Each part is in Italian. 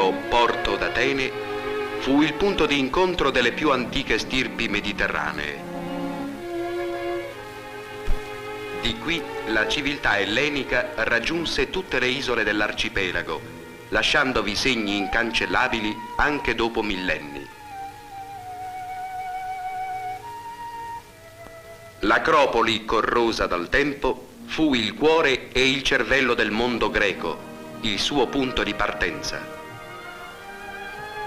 o Porto d'Atene fu il punto di incontro delle più antiche stirpi mediterranee. Di qui la civiltà ellenica raggiunse tutte le isole dell'arcipelago, lasciandovi segni incancellabili anche dopo millenni. L'acropoli, corrosa dal tempo, fu il cuore e il cervello del mondo greco, il suo punto di partenza.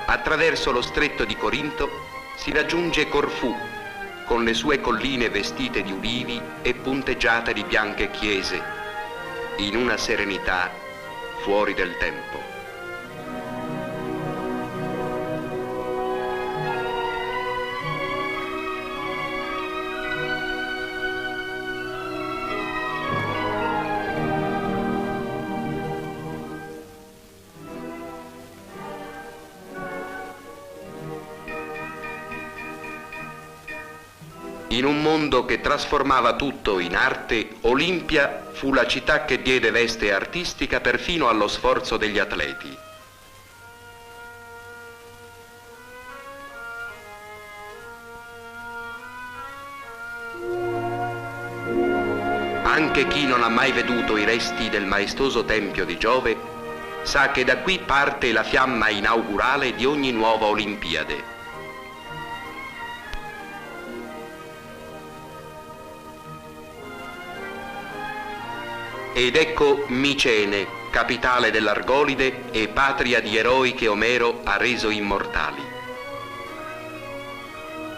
Attraverso lo stretto di Corinto si raggiunge Corfù, con le sue colline vestite di ulivi e punteggiate di bianche chiese, in una serenità fuori del tempo. In un mondo che trasformava tutto in arte, Olimpia fu la città che diede veste artistica perfino allo sforzo degli atleti. Anche chi non ha mai veduto i resti del maestoso tempio di Giove sa che da qui parte la fiamma inaugurale di ogni nuova Olimpiade. Ed ecco Micene, capitale dell'Argolide e patria di eroi che Omero ha reso immortali.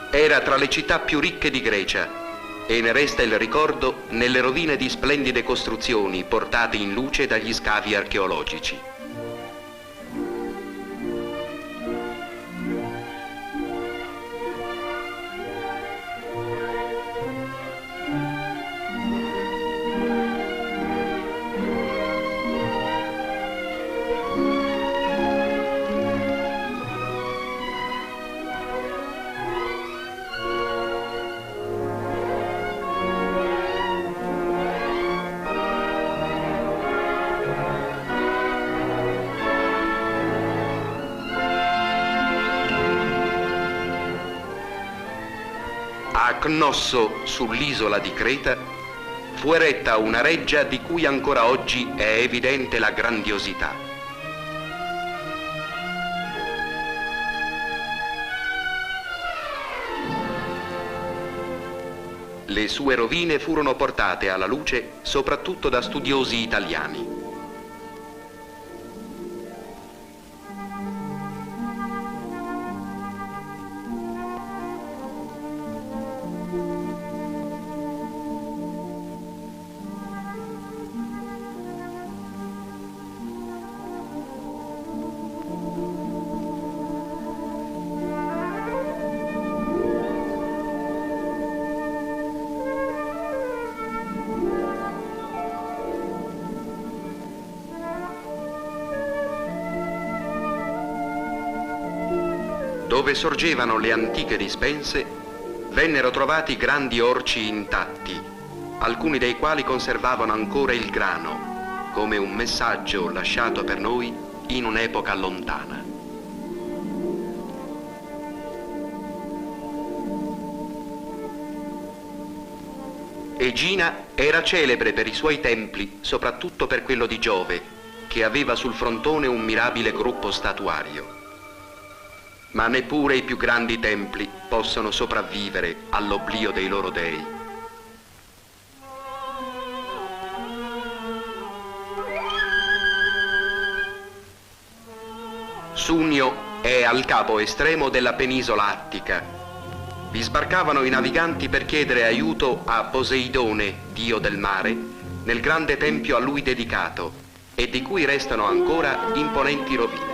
Era tra le città più ricche di Grecia e ne resta il ricordo nelle rovine di splendide costruzioni portate in luce dagli scavi archeologici. A Cnosso, sull'isola di Creta, fu eretta una reggia di cui ancora oggi è evidente la grandiosità. Le sue rovine furono portate alla luce soprattutto da studiosi italiani. Dove sorgevano le antiche dispense, vennero trovati grandi orci intatti, alcuni dei quali conservavano ancora il grano, come un messaggio lasciato per noi in un'epoca lontana. Egina era celebre per i suoi templi, soprattutto per quello di Giove, che aveva sul frontone un mirabile gruppo statuario. Ma neppure i più grandi templi possono sopravvivere all'oblio dei loro dei. Sunio è al capo estremo della penisola attica. Vi sbarcavano i naviganti per chiedere aiuto a Poseidone, dio del mare, nel grande tempio a lui dedicato e di cui restano ancora imponenti rovine.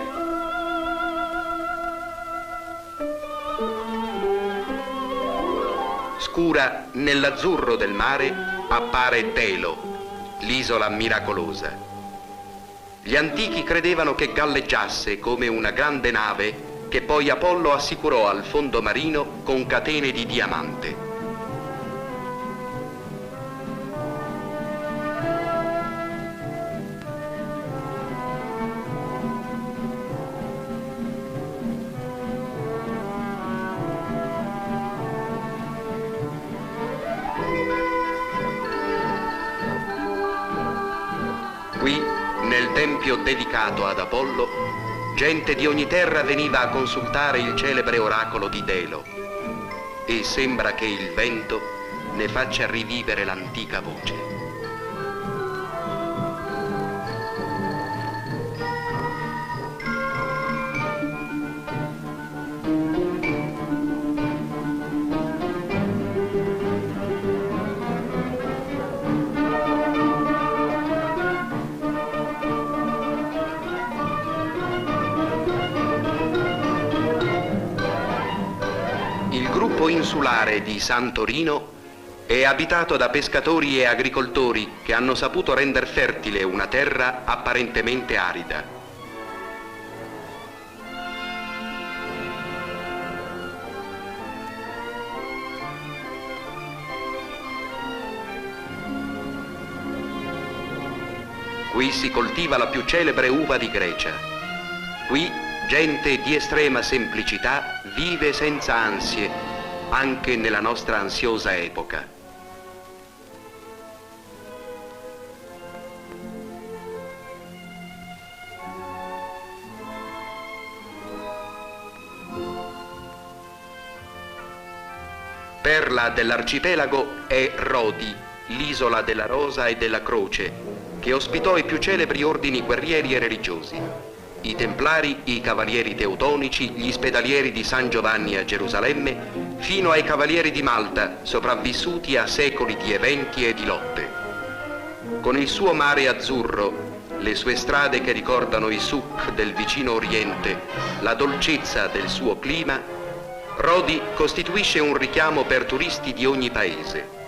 Scura nell'azzurro del mare appare Delo, l'isola miracolosa. Gli antichi credevano che galleggiasse come una grande nave che poi Apollo assicurò al fondo marino con catene di diamante. Qui, nel tempio dedicato ad Apollo, gente di ogni terra veniva a consultare il celebre oracolo di Delo e sembra che il vento ne faccia rivivere l'antica voce. Il gruppo insulare di Santorino è abitato da pescatori e agricoltori che hanno saputo render fertile una terra apparentemente arida. Qui si coltiva la più celebre uva di Grecia. Qui gente di estrema semplicità vive senza ansie, anche nella nostra ansiosa epoca. Perla dell'arcipelago è Rodi, l'isola della Rosa e della Croce, che ospitò i più celebri ordini guerrieri e religiosi. I Templari, i Cavalieri Teutonici, gli Spedalieri di San Giovanni a Gerusalemme, fino ai Cavalieri di Malta, sopravvissuti a secoli di eventi e di lotte. Con il suo mare azzurro, le sue strade che ricordano i souk del vicino Oriente, la dolcezza del suo clima, Rodi costituisce un richiamo per turisti di ogni paese.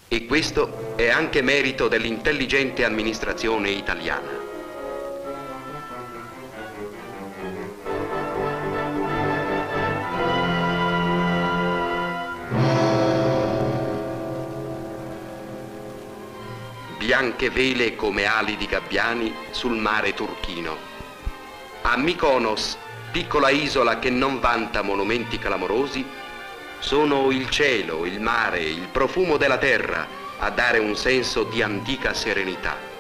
E questo è anche merito dell'intelligente amministrazione italiana. Bianche vele come ali di gabbiani sul mare turchino. A Mykonos, piccola isola che non vanta monumenti clamorosi, sono il cielo, il mare, il profumo della terra a dare un senso di antica serenità.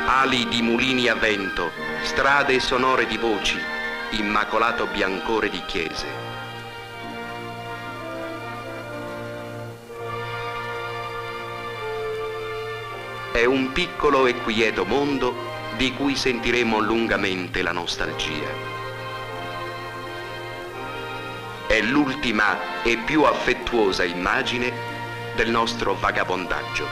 Ali di mulini a vento, strade sonore di voci, immacolato biancore di chiese. È un piccolo e quieto mondo di cui sentiremo lungamente la nostalgia. È l'ultima e più affettuosa immagine del nostro vagabondaggio.